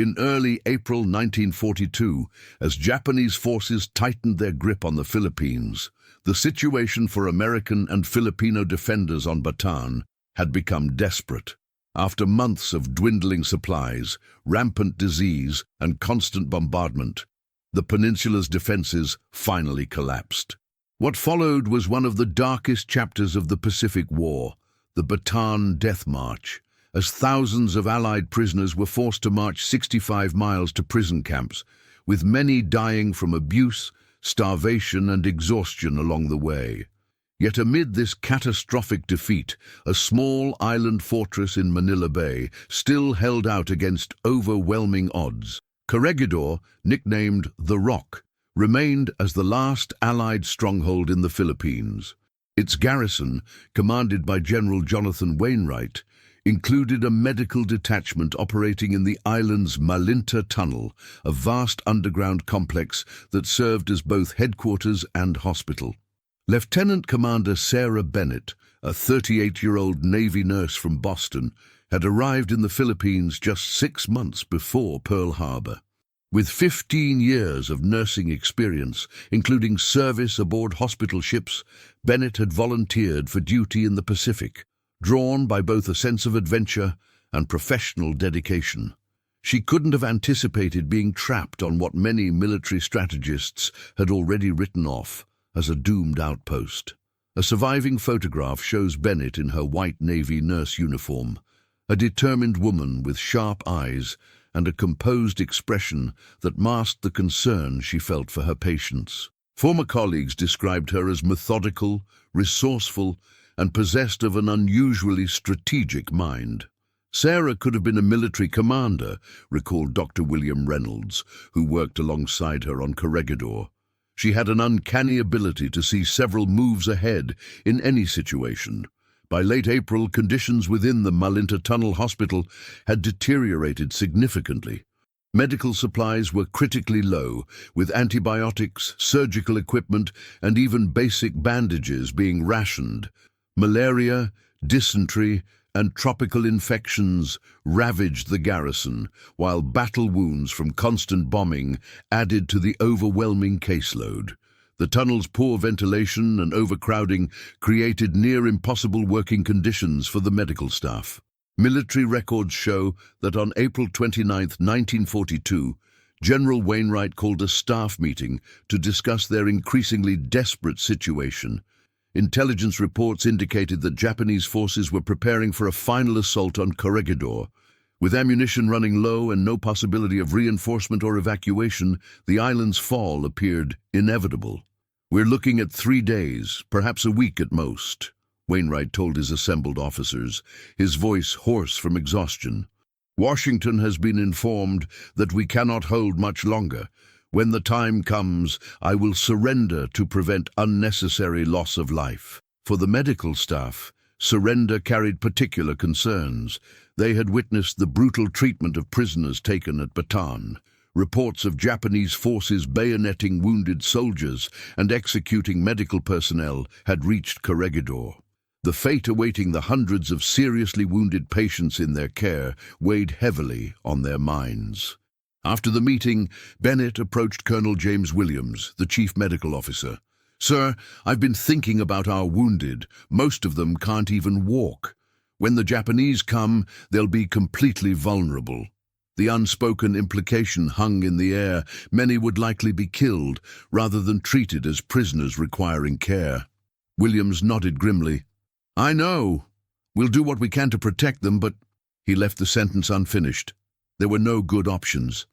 In early April 1942, as Japanese forces tightened their grip on the Philippines, the situation for American and Filipino defenders on Bataan had become desperate. After months of dwindling supplies, rampant disease, and constant bombardment, the peninsula's defenses finally collapsed. What followed was one of the darkest chapters of the Pacific War, the Bataan Death March, as thousands of Allied prisoners were forced to march 65 miles to prison camps, with many dying from abuse, starvation, and exhaustion along the way. Yet amid this catastrophic defeat, a small island fortress in Manila Bay still held out against overwhelming odds. Corregidor, nicknamed The Rock, remained as the last Allied stronghold in the Philippines. Its garrison, commanded by General Jonathan Wainwright, included a medical detachment operating in the island's Malinta Tunnel, a vast underground complex that served as both headquarters and hospital. Lieutenant Commander Sarah Bennett, a 38-year-old Navy nurse from Boston, had arrived in the Philippines just 6 months before Pearl Harbor. With 15 years of nursing experience, including service aboard hospital ships, Bennett had volunteered for duty in the Pacific, drawn by both a sense of adventure and professional dedication. She couldn't have anticipated being trapped on what many military strategists had already written off as a doomed outpost. A surviving photograph shows Bennett in her white Navy nurse uniform, a determined woman with sharp eyes and a composed expression that masked the concern she felt for her patients. Former colleagues described her as methodical, resourceful, and possessed of an unusually strategic mind. Sarah could have been a military commander, recalled Dr. William Reynolds, who worked alongside her on Corregidor. She had an uncanny ability to see several moves ahead in any situation. By late April, conditions within the Malinta Tunnel Hospital had deteriorated significantly. Medical supplies were critically low, with antibiotics, surgical equipment, and even basic bandages being rationed. Malaria, dysentery, and tropical infections ravaged the garrison, while battle wounds from constant bombing added to the overwhelming caseload. The tunnel's poor ventilation and overcrowding created near-impossible working conditions for the medical staff. Military records show that on April 29, 1942, General Wainwright called a staff meeting to discuss their increasingly desperate situation. Intelligence reports indicated that Japanese forces were preparing for a final assault on Corregidor. With ammunition running low and no possibility of reinforcement or evacuation, the island's fall appeared inevitable. "We're looking at 3 days, perhaps a week at most," Wainwright told his assembled officers, his voice hoarse from exhaustion. "Washington has been informed that we cannot hold much longer. When the time comes, I will surrender to prevent unnecessary loss of life." For the medical staff, surrender carried particular concerns. They had witnessed the brutal treatment of prisoners taken at Bataan. Reports of Japanese forces bayoneting wounded soldiers and executing medical personnel had reached Corregidor. The fate awaiting the hundreds of seriously wounded patients in their care weighed heavily on their minds. After the meeting, Bennett approached Colonel James Williams, the chief medical officer. "Sir, I've been thinking about our wounded. Most of them can't even walk. When the Japanese come, they'll be completely vulnerable." The unspoken implication hung in the air. Many would likely be killed, rather than treated as prisoners requiring care. Williams nodded grimly. "I know. We'll do what we can to protect them, but—" He left the sentence unfinished. There were no good options.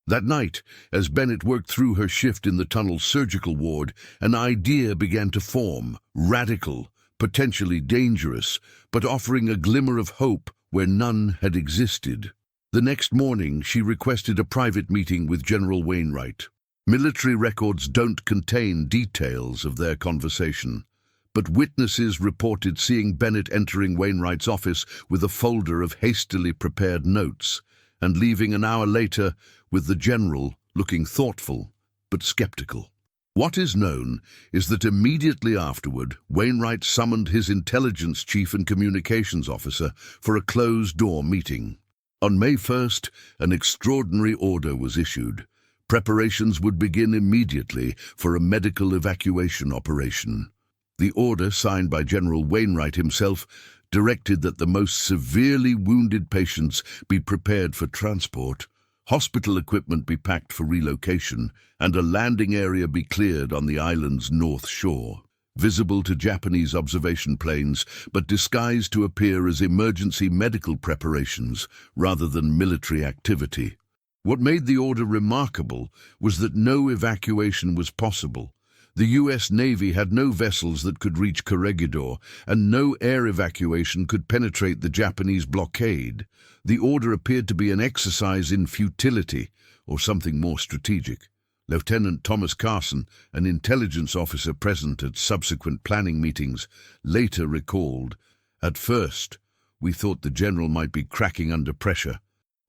That night, as Bennett worked through her shift in the tunnel's surgical ward, an idea began to form, radical, potentially dangerous, but offering a glimmer of hope where none had existed. The next morning, she requested a private meeting with General Wainwright. Military records don't contain details of their conversation, but witnesses reported seeing Bennett entering Wainwright's office with a folder of hastily prepared notes, and leaving an hour later with the general looking thoughtful but skeptical. What is known is that immediately afterward, Wainwright summoned his intelligence chief and communications officer for a closed-door meeting. On May 1st, an extraordinary order was issued. Preparations would begin immediately for a medical evacuation operation. The order, signed by General Wainwright himself, directed that the most severely wounded patients be prepared for transport, hospital equipment be packed for relocation, and a landing area be cleared on the island's north shore, visible to Japanese observation planes, but disguised to appear as emergency medical preparations rather than military activity. What made the order remarkable was that no evacuation was possible. The U.S. Navy had no vessels that could reach Corregidor, and no air evacuation could penetrate the Japanese blockade. The order appeared to be an exercise in futility, or something more strategic. Lieutenant Thomas Carson, an intelligence officer present at subsequent planning meetings, later recalled, "At first, we thought the general might be cracking under pressure.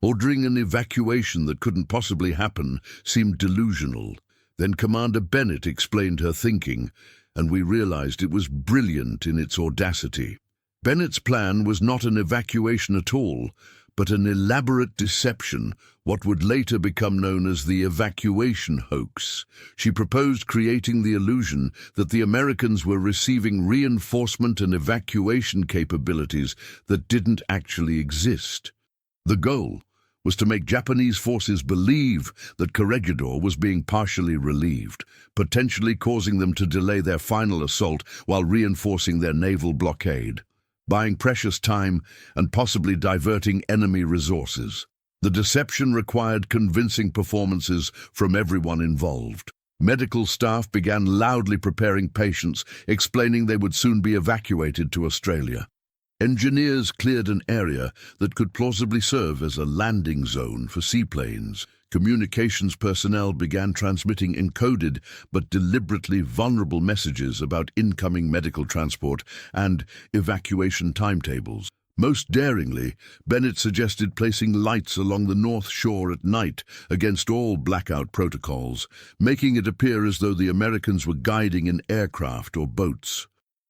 Ordering an evacuation that couldn't possibly happen seemed delusional. Then Commander Bennett explained her thinking, and we realized it was brilliant in its audacity. Bennett's plan was not an evacuation at all, but an elaborate deception, what would later become known as the Evacuation Hoax. She proposed creating the illusion that the Americans were receiving reinforcement and evacuation capabilities that didn't actually exist. The goal was to make Japanese forces believe that Corregidor was being partially relieved, potentially causing them to delay their final assault while reinforcing their naval blockade, buying precious time and possibly diverting enemy resources. The deception required convincing performances from everyone involved. Medical staff began loudly preparing patients, explaining they would soon be evacuated to Australia. Engineers cleared an area that could plausibly serve as a landing zone for seaplanes. Communications personnel began transmitting encoded but deliberately vulnerable messages about incoming medical transport and evacuation timetables. Most daringly, Bennett suggested placing lights along the north shore at night against all blackout protocols, making it appear as though the Americans were guiding an aircraft or boats.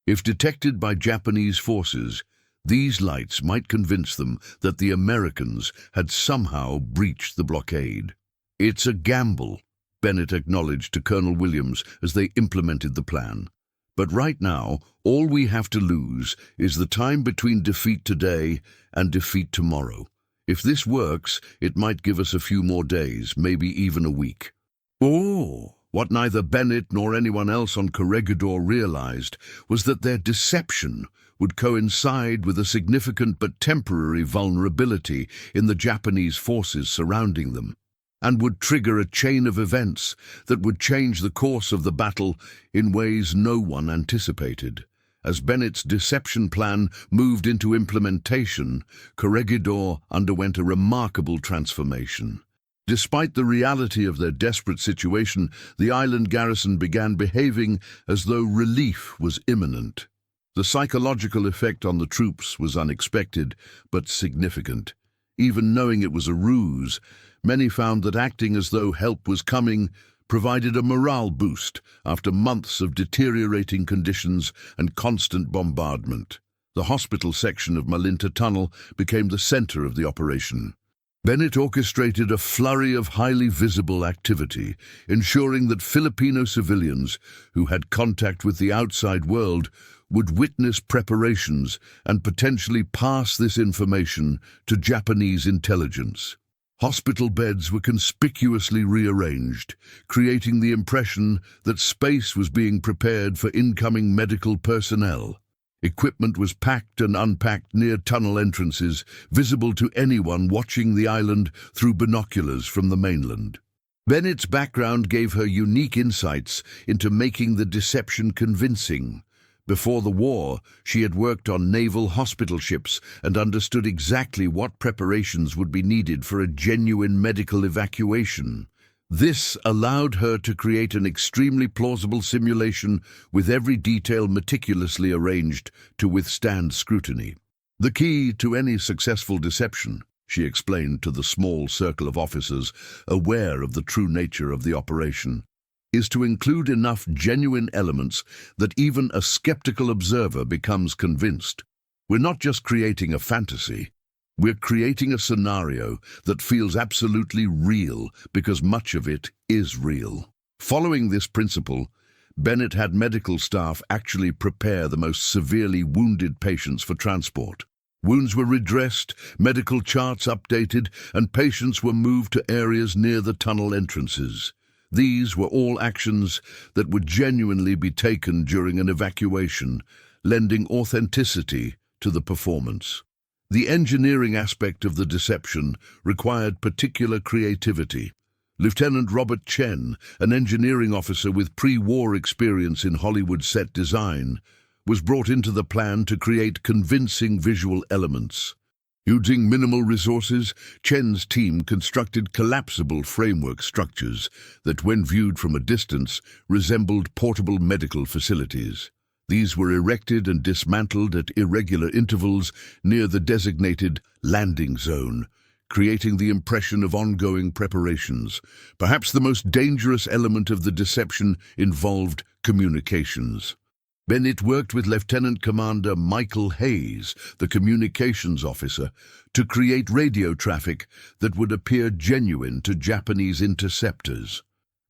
If detected by Japanese forces, these lights might convince them that the Americans had somehow breached the blockade. "It's a gamble," Bennett acknowledged to Colonel Williams as they implemented the plan. "But right now, all we have to lose is the time between defeat today and defeat tomorrow. If this works, it might give us a few more days, maybe even a week." Oh! What neither Bennett nor anyone else on Corregidor realized was that their deception would coincide with a significant but temporary vulnerability in the Japanese forces surrounding them, and would trigger a chain of events that would change the course of the battle in ways no one anticipated. As Bennett's deception plan moved into implementation, Corregidor underwent a remarkable transformation. Despite the reality of their desperate situation, the island garrison began behaving as though relief was imminent. The psychological effect on the troops was unexpected, but significant. Even knowing it was a ruse, many found that acting as though help was coming provided a morale boost after months of deteriorating conditions and constant bombardment. The hospital section of Malinta Tunnel became the center of the operation. Bennett orchestrated a flurry of highly visible activity, ensuring that Filipino civilians who had contact with the outside world would witness preparations and potentially pass this information to Japanese intelligence. Hospital beds were conspicuously rearranged, creating the impression that space was being prepared for incoming medical personnel. Equipment was packed and unpacked near tunnel entrances, visible to anyone watching the island through binoculars from the mainland. Bennett's background gave her unique insights into making the deception convincing. Before the war, she had worked on naval hospital ships and understood exactly what preparations would be needed for a genuine medical evacuation. This allowed her to create an extremely plausible simulation with every detail meticulously arranged to withstand scrutiny. "The key to any successful deception," she explained to the small circle of officers aware of the true nature of the operation, "is to include enough genuine elements that even a skeptical observer becomes convinced. We're not just creating a fantasy, We're creating a scenario that feels absolutely real because much of it is real. Following this principle, Bennett had medical staff actually prepare the most severely wounded patients for transport. Wounds were redressed, medical charts updated, and patients were moved to areas near the tunnel entrances. These were all actions that would genuinely be taken during an evacuation, lending authenticity to the performance. The engineering aspect of the deception required particular creativity. Lieutenant Robert Chen, an engineering officer with pre-war experience in Hollywood set design, was brought into the plan to create convincing visual elements. Using minimal resources, Chen's team constructed collapsible framework structures that, when viewed from a distance, resembled portable medical facilities. These were erected and dismantled at irregular intervals near the designated landing zone, creating the impression of ongoing preparations. Perhaps the most dangerous element of the deception involved communications. Bennett worked with Lieutenant Commander Michael Hayes, the communications officer, to create radio traffic that would appear genuine to Japanese interceptors.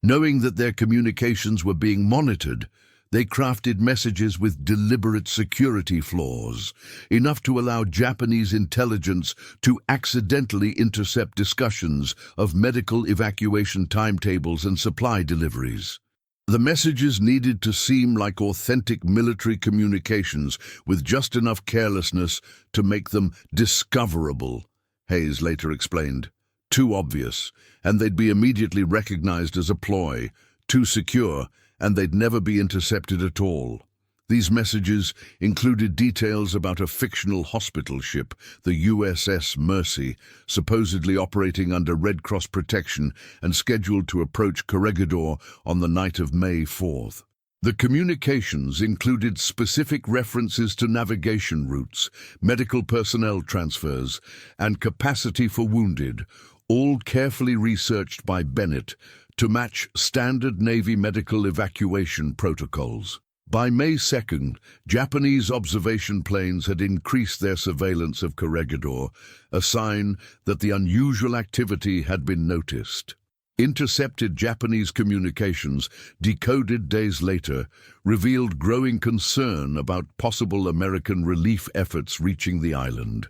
Knowing that their communications were being monitored, they crafted messages with deliberate security flaws, enough to allow Japanese intelligence to accidentally intercept discussions of medical evacuation timetables and supply deliveries. The messages needed to seem like authentic military communications with just enough carelessness to make them discoverable, Hayes later explained. Too obvious, and they'd be immediately recognized as a ploy. Too secure, and they'd never be intercepted at all. These messages included details about a fictional hospital ship, the USS Mercy, supposedly operating under Red Cross protection and scheduled to approach Corregidor on the night of May 4th. The communications included specific references to navigation routes, medical personnel transfers, and capacity for wounded, all carefully researched by Bennett to match standard Navy medical evacuation protocols. By May 2nd, Japanese observation planes had increased their surveillance of Corregidor, a sign that the unusual activity had been noticed. Intercepted Japanese communications, decoded days later, revealed growing concern about possible American relief efforts reaching the island.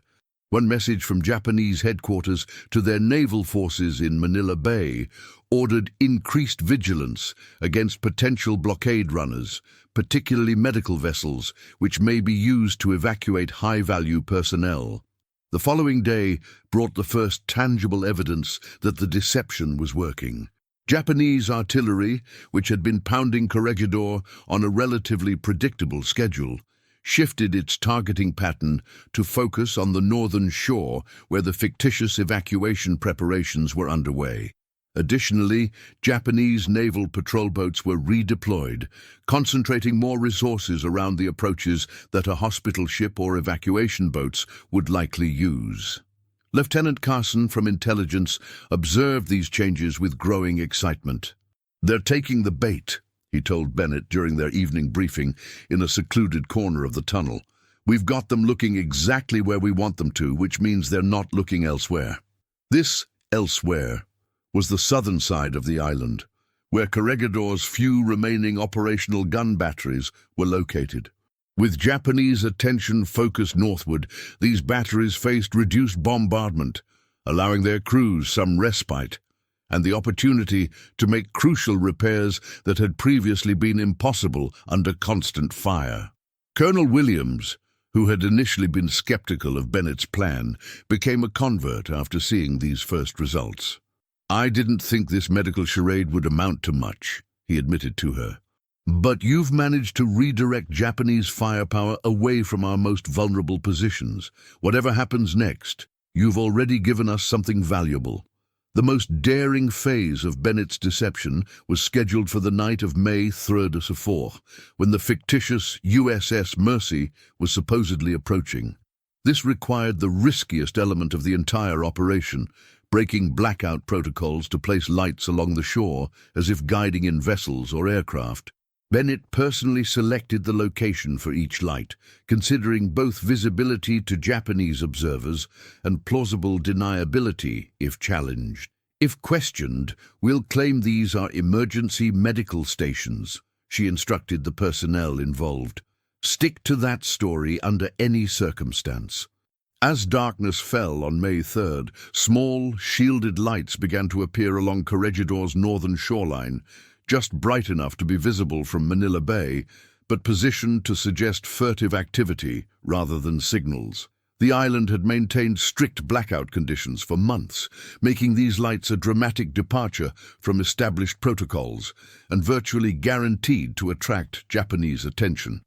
One message from Japanese headquarters to their naval forces in Manila Bay ordered increased vigilance against potential blockade runners, particularly medical vessels, which may be used to evacuate high-value personnel. The following day brought the first tangible evidence that the deception was working. Japanese artillery, which had been pounding Corregidor on a relatively predictable schedule, shifted its targeting pattern to focus on the northern shore where the fictitious evacuation preparations were underway. Additionally, Japanese naval patrol boats were redeployed, concentrating more resources around the approaches that a hospital ship or evacuation boats would likely use. Lieutenant Carson from intelligence observed these changes with growing excitement. "They're taking the bait," he told Bennett during their evening briefing in a secluded corner of the tunnel. "We've got them looking exactly where we want them to, which means they're not looking elsewhere." This elsewhere was the southern side of the island, where Corregidor's few remaining operational gun batteries were located. With Japanese attention focused northward, these batteries faced reduced bombardment, allowing their crews some respite and the opportunity to make crucial repairs that had previously been impossible under constant fire. Colonel Williams, who had initially been skeptical of Bennett's plan, became a convert after seeing these first results. "I didn't think this medical charade would amount to much," he admitted to her. "But you've managed to redirect Japanese firepower away from our most vulnerable positions. Whatever happens next, you've already given us something valuable." The most daring phase of Bennett's deception was scheduled for the night of May 3rd to 4th, when the fictitious USS Mercy was supposedly approaching. This required the riskiest element of the entire operation, breaking blackout protocols to place lights along the shore as if guiding in vessels or aircraft. Bennett personally selected the location for each light, considering both visibility to Japanese observers and plausible deniability if challenged. If questioned, we'll claim these are emergency medical stations, she instructed the personnel involved. Stick to that story under any circumstance. As darkness fell on May 3rd, small, shielded lights began to appear along Corregidor's northern shoreline, just bright enough to be visible from Manila Bay, but positioned to suggest furtive activity rather than signals. The island had maintained strict blackout conditions for months, making these lights a dramatic departure from established protocols and virtually guaranteed to attract Japanese attention.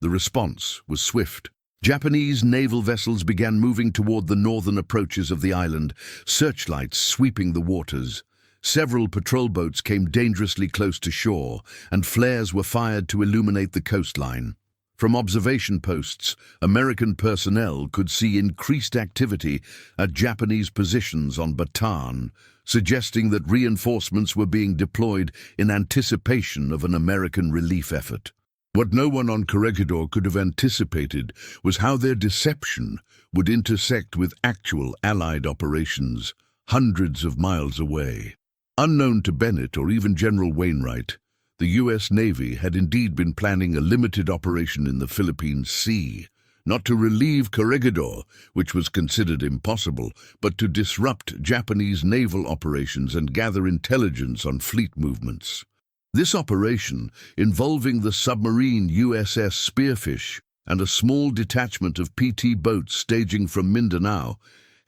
The response was swift. Japanese naval vessels began moving toward the northern approaches of the island, searchlights sweeping the waters. Several patrol boats came dangerously close to shore, and flares were fired to illuminate the coastline. From observation posts, American personnel could see increased activity at Japanese positions on Bataan, suggesting that reinforcements were being deployed in anticipation of an American relief effort. What no one on Corregidor could have anticipated was how their deception would intersect with actual Allied operations hundreds of miles away. Unknown to Bennett or even General Wainwright, the U.S. Navy had indeed been planning a limited operation in the Philippine Sea, not to relieve Corregidor, which was considered impossible, but to disrupt Japanese naval operations and gather intelligence on fleet movements. This operation, involving the submarine USS Spearfish and a small detachment of PT boats staging from Mindanao,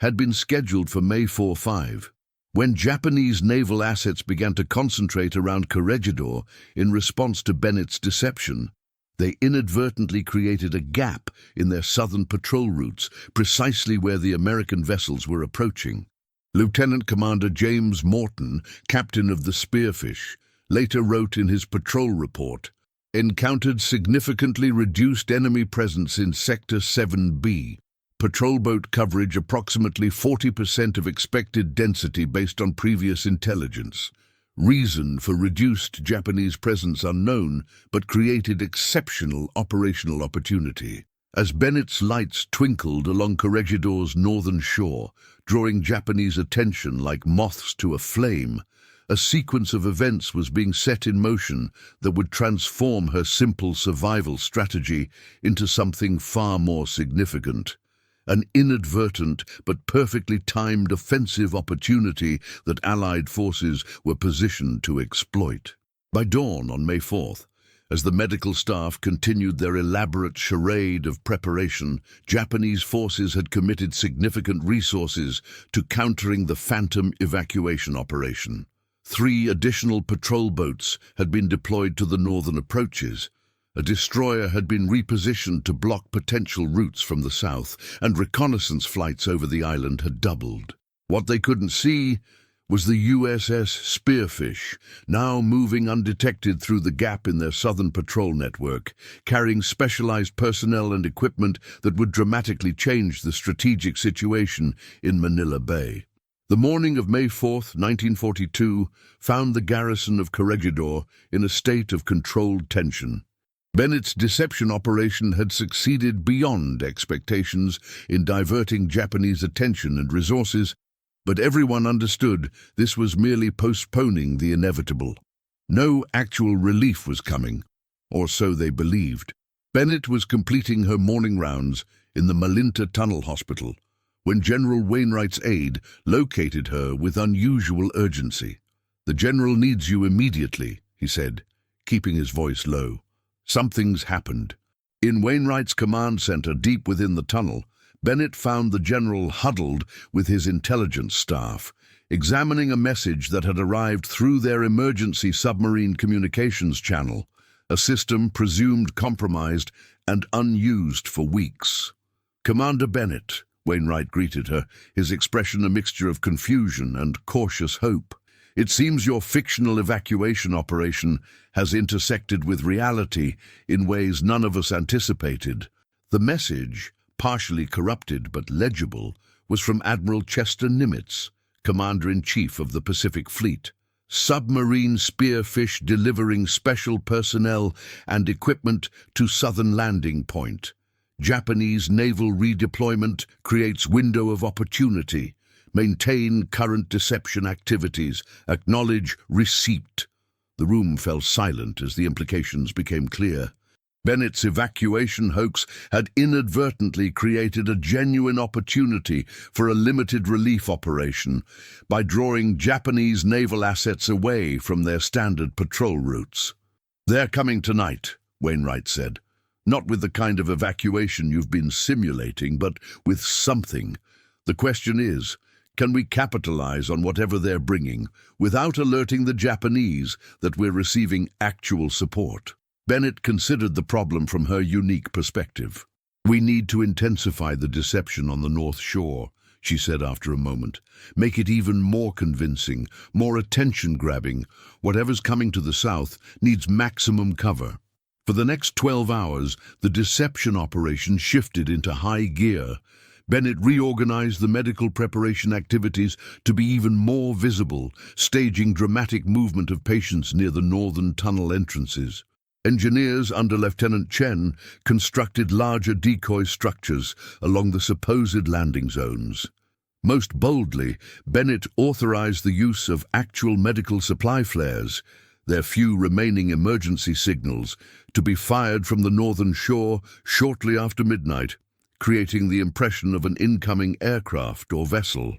had been scheduled for May 4-5. When Japanese naval assets began to concentrate around Corregidor in response to Bennett's deception, they inadvertently created a gap in their southern patrol routes, precisely where the American vessels were approaching. Lieutenant Commander James Morton, captain of the Spearfish, later wrote in his patrol report, "Encountered significantly reduced enemy presence in Sector 7B. Patrol boat coverage approximately 40% of expected density based on previous intelligence. Reason for reduced Japanese presence unknown, but created exceptional operational opportunity." As Bennett's lights twinkled along Corregidor's northern shore, drawing Japanese attention like moths to a flame, a sequence of events was being set in motion that would transform her simple survival strategy into something far more significant. An inadvertent but perfectly timed offensive opportunity that Allied forces were positioned to exploit. By dawn on May 4th, as the medical staff continued their elaborate charade of preparation, Japanese forces had committed significant resources to countering the Phantom evacuation operation. 3 additional patrol boats had been deployed to the northern approaches. A destroyer had been repositioned to block potential routes from the south, and reconnaissance flights over the island had doubled. What they couldn't see was the USS Spearfish, now moving undetected through the gap in their southern patrol network, carrying specialized personnel and equipment that would dramatically change the strategic situation in Manila Bay. The morning of May 4th, 1942, found the garrison of Corregidor in a state of controlled tension. Bennett's deception operation had succeeded beyond expectations in diverting Japanese attention and resources, but everyone understood this was merely postponing the inevitable. No actual relief was coming, or so they believed. Bennett was completing her morning rounds in the Malinta Tunnel Hospital when General Wainwright's aide located her with unusual urgency. "The general needs you immediately," he said, keeping his voice low. "Something's happened." In Wainwright's command center deep within the tunnel, Bennett found the general huddled with his intelligence staff, examining a message that had arrived through their emergency submarine communications channel, a system presumed compromised and unused for weeks. "Commander Bennett," Wainwright greeted her, his expression a mixture of confusion and cautious hope. "It seems your fictional evacuation operation has intersected with reality in ways none of us anticipated." The message, partially corrupted but legible, was from Admiral Chester Nimitz, Commander-in-Chief of the Pacific Fleet. submarine spearfish delivering special personnel and equipment to southern landing point. Japanese naval redeployment creates window of opportunity. Maintain current deception activities. Acknowledge receipt. The room fell silent as the implications became clear. Bennett's evacuation hoax had inadvertently created a genuine opportunity for a limited relief operation by drawing Japanese naval assets away from their standard patrol routes. "They're coming tonight," Wainwright said. "Not with the kind of evacuation you've been simulating, but with something. The question is, can we capitalize on whatever they're bringing without alerting the Japanese that we're receiving actual support?" Bennett considered the problem from her unique perspective. "We need to intensify the deception on the North Shore," she said after a moment. "Make it even more convincing, more attention-grabbing. Whatever's coming to the south needs maximum cover." For the next 12 hours, the deception operation shifted into high gear. Bennett reorganized the medical preparation activities to be even more visible, staging dramatic movement of patients near the northern tunnel entrances. Engineers under Lieutenant Chen constructed larger decoy structures along the supposed landing zones. Most boldly, Bennett authorized the use of actual medical supply flares, their few remaining emergency signals, to be fired from the northern shore shortly after midnight, creating the impression of an incoming aircraft or vessel.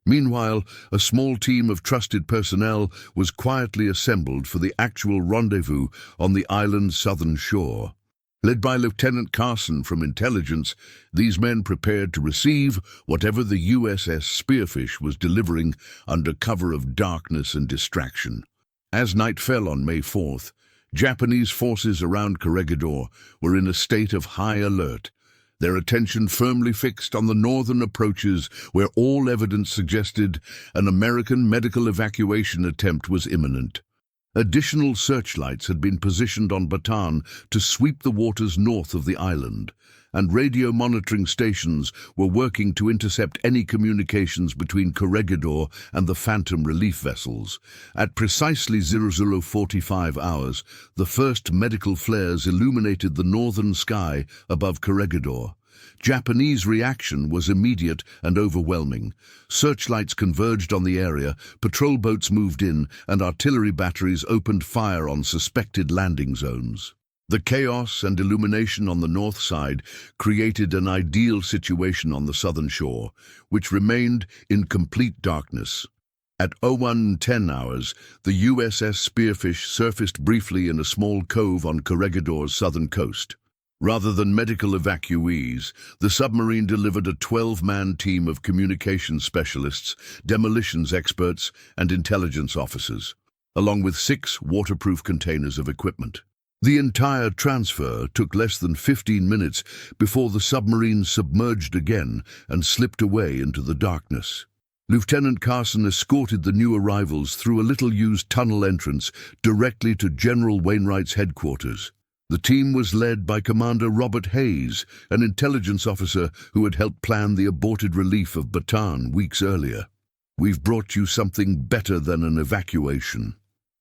Meanwhile, a small team of trusted personnel was quietly assembled for the actual rendezvous on the island's southern shore. Led by Lieutenant Carson from Intelligence, these men prepared to receive whatever the USS Spearfish was delivering under cover of darkness and distraction. As night fell on May 4th, Japanese forces around Corregidor were in a state of high alert, their attention firmly fixed on the northern approaches where all evidence suggested an American medical evacuation attempt was imminent. Additional searchlights had been positioned on Bataan to sweep the waters north of the island, and radio monitoring stations were working to intercept any communications between Corregidor and the Phantom relief vessels. At precisely 00:45 hours, the first medical flares illuminated the northern sky above Corregidor. Japanese reaction was immediate and overwhelming. Searchlights converged on the area, patrol boats moved in, and artillery batteries opened fire on suspected landing zones. The chaos and illumination on the north side created an ideal situation on the southern shore, which remained in complete darkness. At 01:10 hours, the USS Spearfish surfaced briefly in a small cove on Corregidor's southern coast. Rather than medical evacuees, the submarine delivered a 12-man team of communications specialists, demolitions experts, and intelligence officers, along with 6 waterproof containers of equipment. The entire transfer took less than 15 minutes before the submarine submerged again and slipped away into the darkness. Lieutenant Carson escorted the new arrivals through a little-used tunnel entrance directly to General Wainwright's headquarters. The team was led by Commander Robert Hayes, an intelligence officer who had helped plan the aborted relief of Bataan weeks earlier. "We've brought you something better than an evacuation,"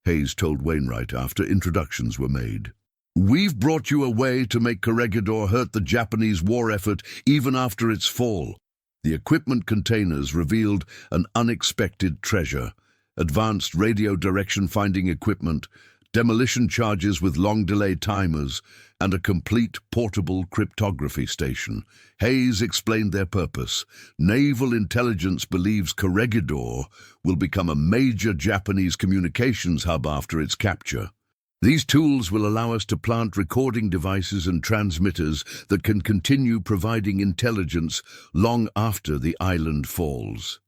Hayes told Wainwright after introductions were made. "We've brought you a way to make Corregidor hurt the Japanese war effort even after its fall." The equipment containers revealed an unexpected treasure: advanced radio direction finding equipment, demolition charges with long delay timers, and a complete portable cryptography station. Hayes explained their purpose. Naval intelligence believes Corregidor will become a major Japanese communications hub after its capture. These tools will allow us to plant recording devices and transmitters that can continue providing intelligence long after the island falls.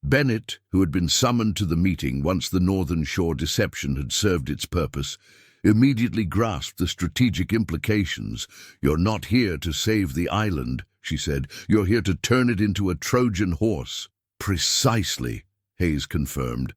Bennett, who had been summoned to the meeting once the Northern Shore deception had served its purpose, immediately grasped the strategic implications. "You're not here to save the island," she said. "You're here to turn it into a Trojan horse." "Precisely," Hayes confirmed.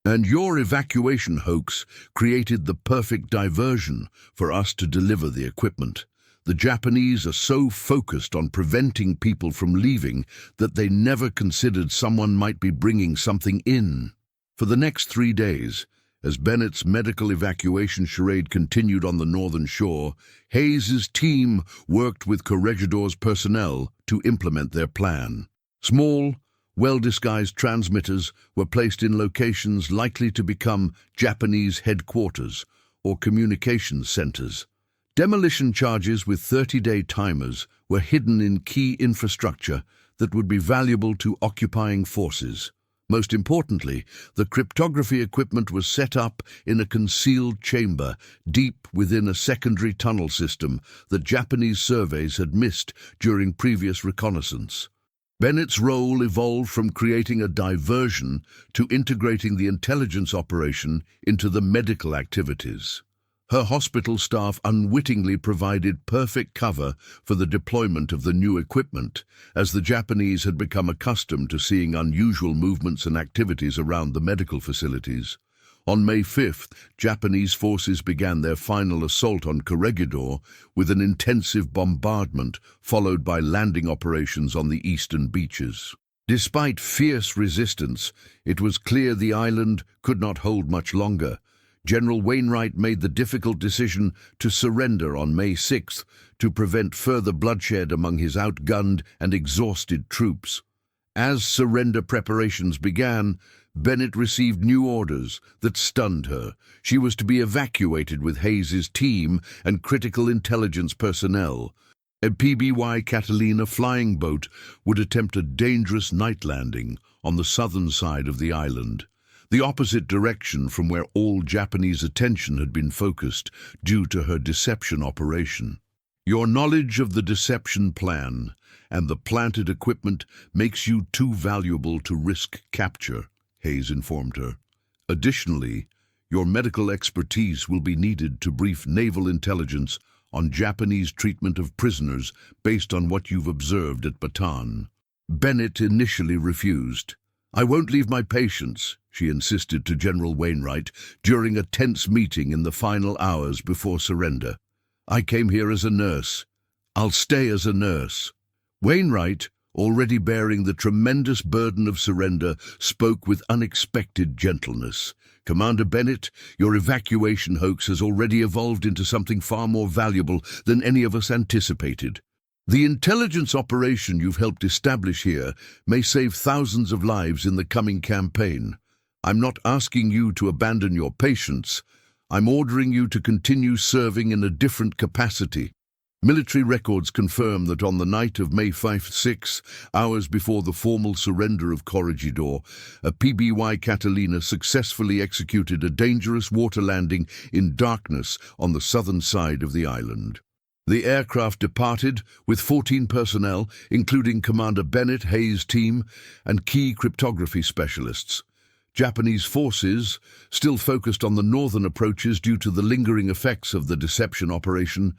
"And your evacuation hoax created the perfect diversion for us to deliver the equipment. The Japanese are so focused on preventing people from leaving that they never considered someone might be bringing something in." For the next 3 days, As Bennett's medical evacuation charade continued on the northern shore, Hayes's team worked with Corregidor's personnel to implement their plan. Small, well-disguised transmitters were placed in locations likely to become Japanese headquarters or communications centers. Demolition charges with 30-day timers were hidden in key infrastructure that would be valuable to occupying forces. Most importantly, the cryptography equipment was set up in a concealed chamber deep within a secondary tunnel system that Japanese surveys had missed during previous reconnaissance. Bennett's role evolved from creating a diversion to integrating the intelligence operation into the medical activities. Her hospital staff unwittingly provided perfect cover for the deployment of the new equipment, as the Japanese had become accustomed to seeing unusual movements and activities around the medical facilities. On May 5th, Japanese forces began their final assault on Corregidor with an intensive bombardment followed by landing operations on the eastern beaches. Despite fierce resistance, it was clear the island could not hold much longer. General Wainwright made the difficult decision to surrender on May 6th to prevent further bloodshed among his outgunned and exhausted troops. As surrender preparations began, Bennett received new orders that stunned her. She was to be evacuated with Hayes's team and critical intelligence personnel. A PBY Catalina flying boat would attempt a dangerous night landing on the southern side of the island, the opposite direction from where all Japanese attention had been focused due to her deception operation. Your knowledge of the deception plan and the planted equipment makes you too valuable to risk capture, Hayes informed her. Additionally, your medical expertise will be needed to brief naval intelligence on Japanese treatment of prisoners based on what you've observed at Bataan. Bennett initially refused. "I won't leave my patients," she insisted to General Wainwright during a tense meeting in the final hours before surrender. "I came here as a nurse. I'll stay as a nurse." Wainwright, already bearing the tremendous burden of surrender, spoke with unexpected gentleness. "Commander Bennett, your evacuation hoax has already evolved into something far more valuable than any of us anticipated. The intelligence operation you've helped establish here may save thousands of lives in the coming campaign. I'm not asking you to abandon your patients. I'm ordering you to continue serving in a different capacity." Military records confirm that on the night of May 5, 6 hours before the formal surrender of Corregidor, a PBY Catalina successfully executed a dangerous water landing in darkness on the southern side of the island. The aircraft departed with 14 personnel, including Commander Bennett, Hayes' team, and key cryptography specialists. Japanese forces, still focused on the northern approaches due to the lingering effects of the deception operation,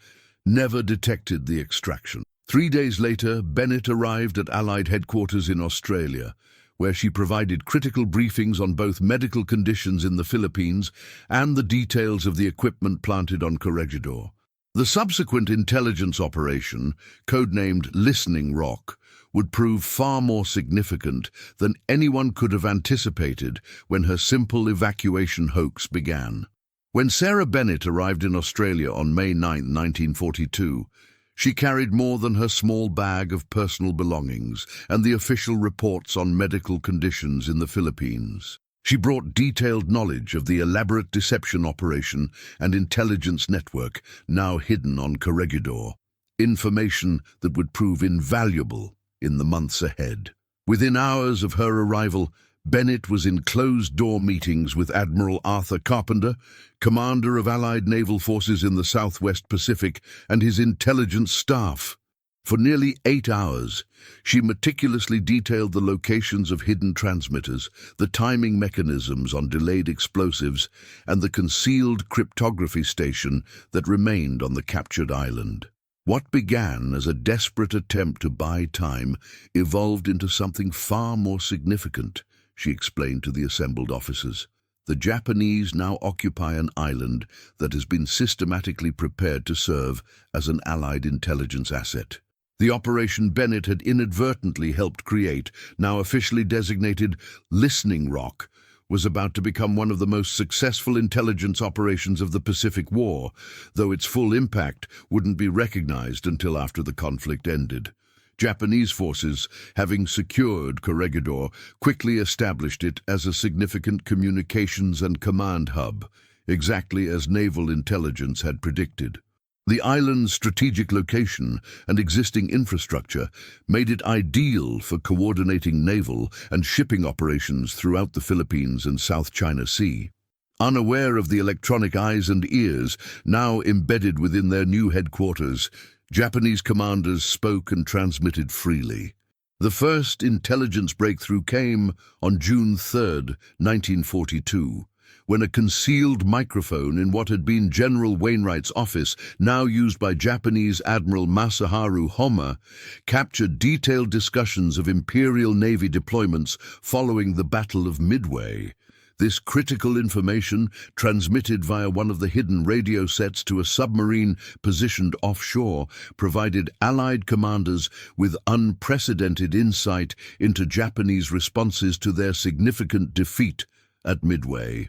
never detected the extraction. 3 days later, Bennett arrived at Allied headquarters in Australia, where she provided critical briefings on both medical conditions in the Philippines and the details of the equipment planted on Corregidor. The subsequent intelligence operation, codenamed Listening Rock, would prove far more significant than anyone could have anticipated when her simple evacuation hoax began. When Sarah Bennett arrived in Australia on May 9, 1942, she carried more than her small bag of personal belongings and the official reports on medical conditions in the Philippines. She brought detailed knowledge of the elaborate deception operation and intelligence network now hidden on Corregidor, information that would prove invaluable in the months ahead. Within hours of her arrival, Bennett was in closed-door meetings with Admiral Arthur Carpenter, commander of Allied naval forces in the Southwest Pacific, and his intelligence staff. For nearly 8 hours, she meticulously detailed the locations of hidden transmitters, the timing mechanisms on delayed explosives, and the concealed cryptography station that remained on the captured island. What began as a desperate attempt to buy time evolved into something far more significant, she explained to the assembled officers. The Japanese now occupy an island that has been systematically prepared to serve as an Allied intelligence asset. The operation Bennett had inadvertently helped create, now officially designated Listening Rock, was about to become one of the most successful intelligence operations of the Pacific War, though its full impact wouldn't be recognized until after the conflict ended. Japanese forces, having secured Corregidor, quickly established it as a significant communications and command hub, exactly as naval intelligence had predicted. The island's strategic location and existing infrastructure made it ideal for coordinating naval and shipping operations throughout the Philippines and South China Sea. Unaware of the electronic eyes and ears now embedded within their new headquarters, Japanese commanders spoke and transmitted freely. The first intelligence breakthrough came on June 3, 1942, when a concealed microphone in what had been General Wainwright's office, now used by Japanese Admiral Masaharu Homma, captured detailed discussions of Imperial Navy deployments following the Battle of Midway. This critical information, transmitted via one of the hidden radio sets to a submarine positioned offshore, provided Allied commanders with unprecedented insight into Japanese responses to their significant defeat at Midway.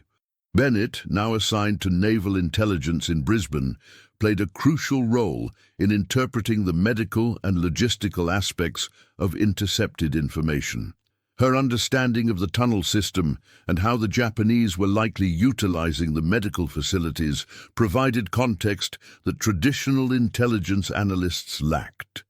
Bennett, now assigned to naval intelligence in Brisbane, played a crucial role in interpreting the medical and logistical aspects of intercepted information. Her understanding of the tunnel system and how the Japanese were likely utilizing the medical facilities provided context that traditional intelligence analysts lacked.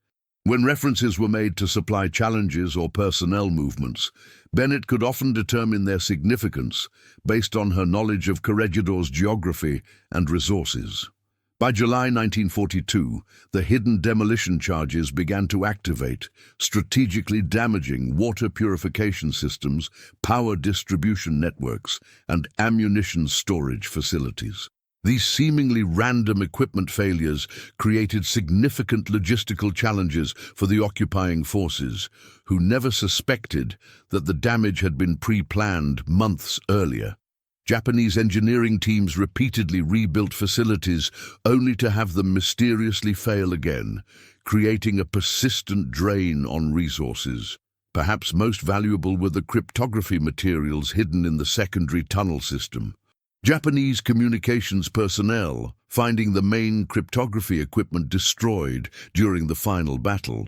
When references were made to supply challenges or personnel movements, Bennett could often determine their significance based on her knowledge of Corregidor's geography and resources. By July 1942, the hidden demolition charges began to activate, strategically damaging water purification systems, power distribution networks, and ammunition storage facilities. These seemingly random equipment failures created significant logistical challenges for the occupying forces, who never suspected that the damage had been pre-planned months earlier. Japanese engineering teams repeatedly rebuilt facilities only to have them mysteriously fail again, creating a persistent drain on resources. Perhaps most valuable were the cryptography materials hidden in the secondary tunnel system. Japanese communications personnel, finding the main cryptography equipment destroyed during the final battle,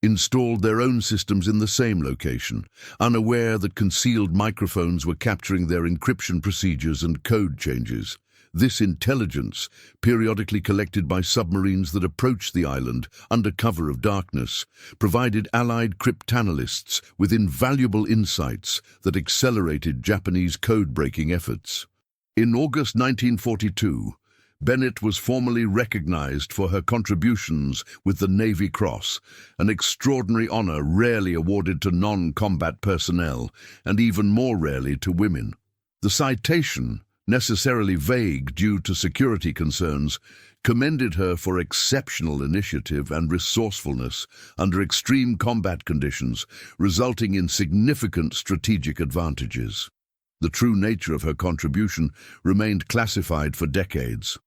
installed their own systems in the same location, unaware that concealed microphones were capturing their encryption procedures and code changes. This intelligence, periodically collected by submarines that approached the island under cover of darkness, provided Allied cryptanalysts with invaluable insights that accelerated Japanese code-breaking efforts. In August 1942, Bennett was formally recognized for her contributions with the Navy Cross, an extraordinary honor rarely awarded to non-combat personnel, and even more rarely to women. The citation, necessarily vague due to security concerns, commended her for exceptional initiative and resourcefulness under extreme combat conditions, resulting in significant strategic advantages. The true nature of her contribution remained classified for decades.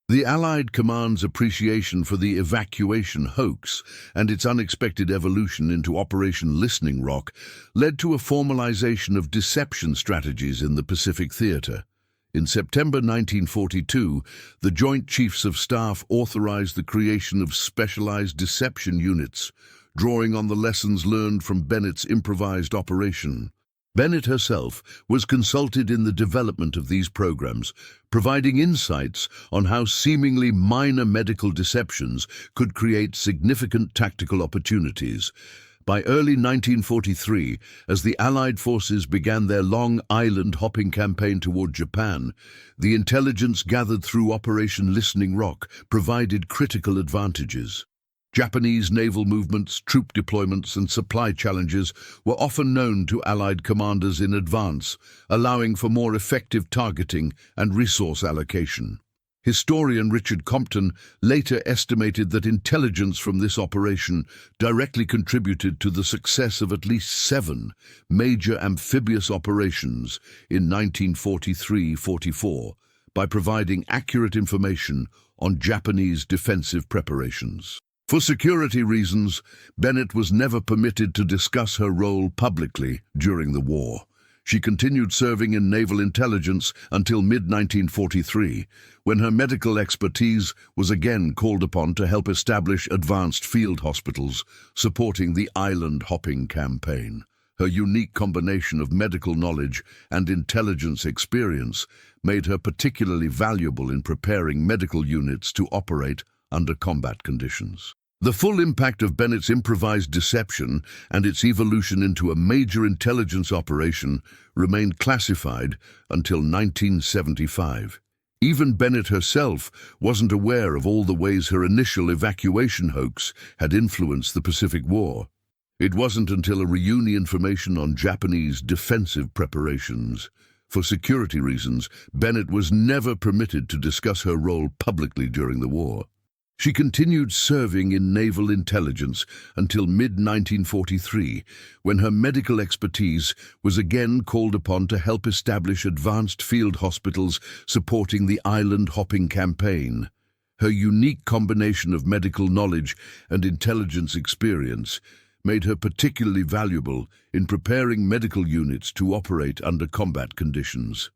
The Allied command's appreciation for the Evacuation Hoax and its unexpected evolution into Operation Listening Rock led to a formalization of deception strategies in the Pacific Theater. In September 1942, the Joint Chiefs of Staff authorized the creation of specialized deception units, drawing on the lessons learned from Bennett's improvised operation. Bennett herself was consulted in the development of these programs, providing insights on how seemingly minor medical deceptions could create significant tactical opportunities. By early 1943, as the Allied forces began their Long Island hopping campaign toward Japan, the intelligence gathered through Operation Listening Rock provided critical advantages. Japanese naval movements, troop deployments, and supply challenges were often known to Allied commanders in advance, allowing for more effective targeting and resource allocation. Historian Richard Compton later estimated that intelligence from this operation directly contributed to the success of at least 7 major amphibious operations in 1943-44 by providing accurate information on Japanese defensive preparations. For security reasons, Bennett was never permitted to discuss her role publicly during the war. She continued serving in naval intelligence until mid-1943, when her medical expertise was again called upon to help establish advanced field hospitals, supporting the island hopping campaign. Her unique combination of medical knowledge and intelligence experience made her particularly valuable in preparing medical units to operate under combat conditions. The full impact of Bennett's improvised deception and its evolution into a major intelligence operation remained classified until 1975. Even Bennett herself wasn't aware of all the ways her initial evacuation hoax had influenced the Pacific War. It wasn't until a reunion information on Japanese defensive preparations. For security reasons, Bennett was never permitted to discuss her role publicly during the war. She continued serving in naval intelligence until mid-1943, when her medical expertise was again called upon to help establish advanced field hospitals supporting the island hopping campaign. Her unique combination of medical knowledge and intelligence experience made her particularly valuable in preparing medical units to operate under combat conditions.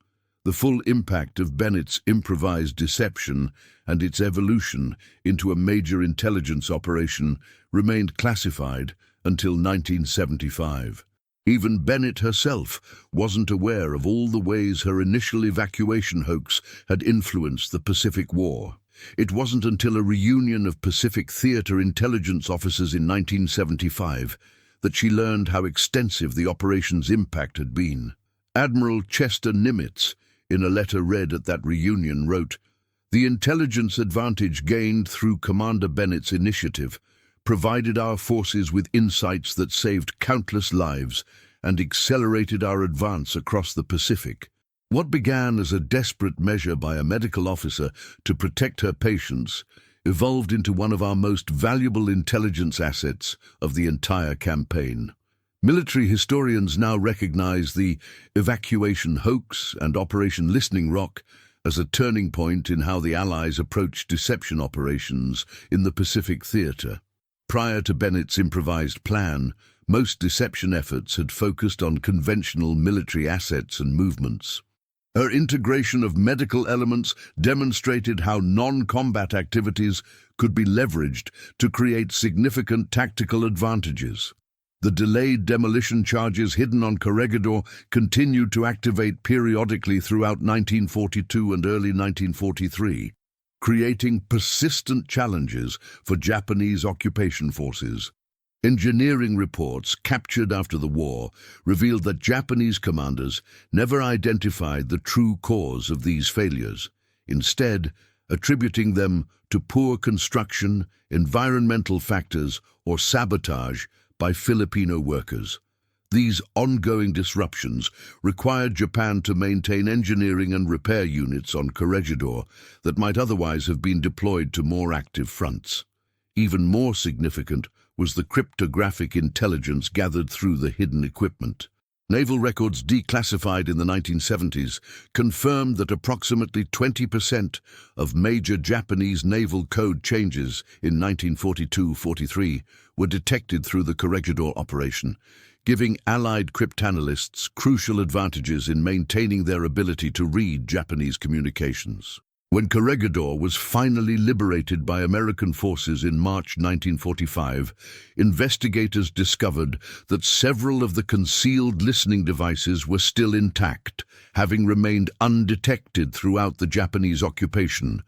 The full impact of Bennett's improvised deception and its evolution into a major intelligence operation remained classified until 1975. Even Bennett herself wasn't aware of all the ways her initial evacuation hoax had influenced the Pacific War. It wasn't until a reunion of Pacific Theater intelligence officers in 1975 that she learned how extensive the operation's impact had been. Admiral Chester Nimitz, in a letter read at that reunion, wrote, "The intelligence advantage gained through Commander Bennett's initiative provided our forces with insights that saved countless lives and accelerated our advance across the Pacific. What began as a desperate measure by a medical officer to protect her patients evolved into one of our most valuable intelligence assets of the entire campaign." Military historians now recognize the Evacuation Hoax and Operation Listening Rock as a turning point in how the Allies approached deception operations in the Pacific Theater. Prior to Bennett's improvised plan, most deception efforts had focused on conventional military assets and movements. Her integration of medical elements demonstrated how non-combat activities could be leveraged to create significant tactical advantages. The delayed demolition charges hidden on Corregidor continued to activate periodically throughout 1942 and early 1943, creating persistent challenges for Japanese occupation forces. Engineering reports captured after the war revealed that Japanese commanders never identified the true cause of these failures, instead attributing them to poor construction, environmental factors, or sabotage by Filipino workers. These ongoing disruptions required Japan to maintain engineering and repair units on Corregidor that might otherwise have been deployed to more active fronts. Even more significant was the cryptographic intelligence gathered through the hidden equipment. Naval records declassified in the 1970s confirmed that approximately 20% of major Japanese naval code changes in 1942-43 were detected through the Corregidor operation, giving Allied cryptanalysts crucial advantages in maintaining their ability to read Japanese communications. When Corregidor was finally liberated by American forces in March 1945, investigators discovered that several of the concealed listening devices were still intact, having remained undetected throughout the Japanese occupation.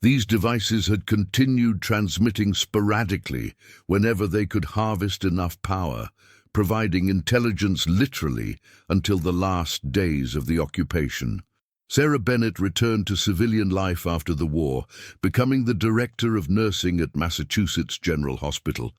These devices had continued transmitting sporadically whenever they could harvest enough power, providing intelligence literally until the last days of the occupation. Sarah Bennett returned to civilian life after the war, becoming the director of nursing at Massachusetts General Hospital,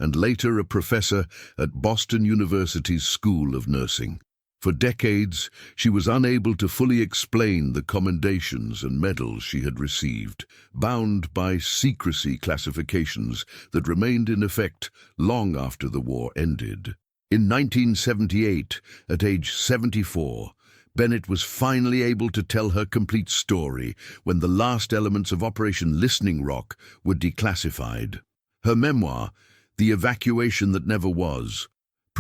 and later a professor at Boston University's School of Nursing. For decades, she was unable to fully explain the commendations and medals she had received, bound by secrecy classifications that remained in effect long after the war ended. In 1978, at age 74, Bennett was finally able to tell her complete story when the last elements of Operation Listening Rock were declassified. Her memoir, The Evacuation That Never Was,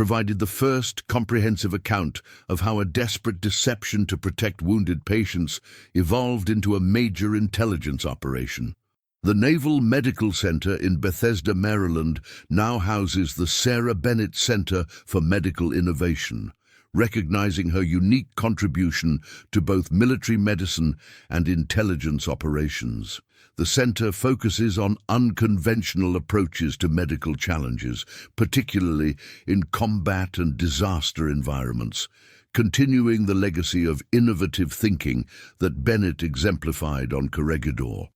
provided the first comprehensive account of how a desperate deception to protect wounded patients evolved into a major intelligence operation. The Naval Medical Center in Bethesda, Maryland, now houses the Sarah Bennett Center for Medical Innovation, recognizing her unique contribution to both military medicine and intelligence operations. The center focuses on unconventional approaches to medical challenges, particularly in combat and disaster environments, continuing the legacy of innovative thinking that Bennett exemplified on Corregidor.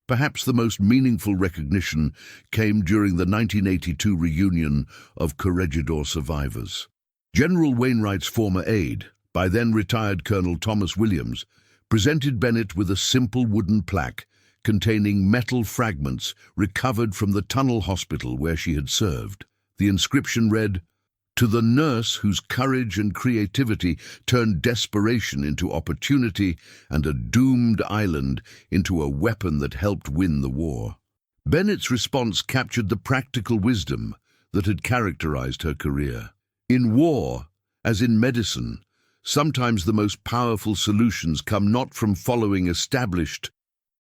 Perhaps the most meaningful recognition came during the 1982 reunion of Corregidor survivors. General Wainwright's former aide, by then retired Colonel Thomas Williams, presented Bennett with a simple wooden plaque containing metal fragments recovered from the tunnel hospital where she had served. The inscription read, "To the nurse whose courage and creativity turned desperation into opportunity and a doomed island into a weapon that helped win the war." Bennett's response captured the practical wisdom that had characterized her career. In war, as in medicine, sometimes the most powerful solutions come not from following established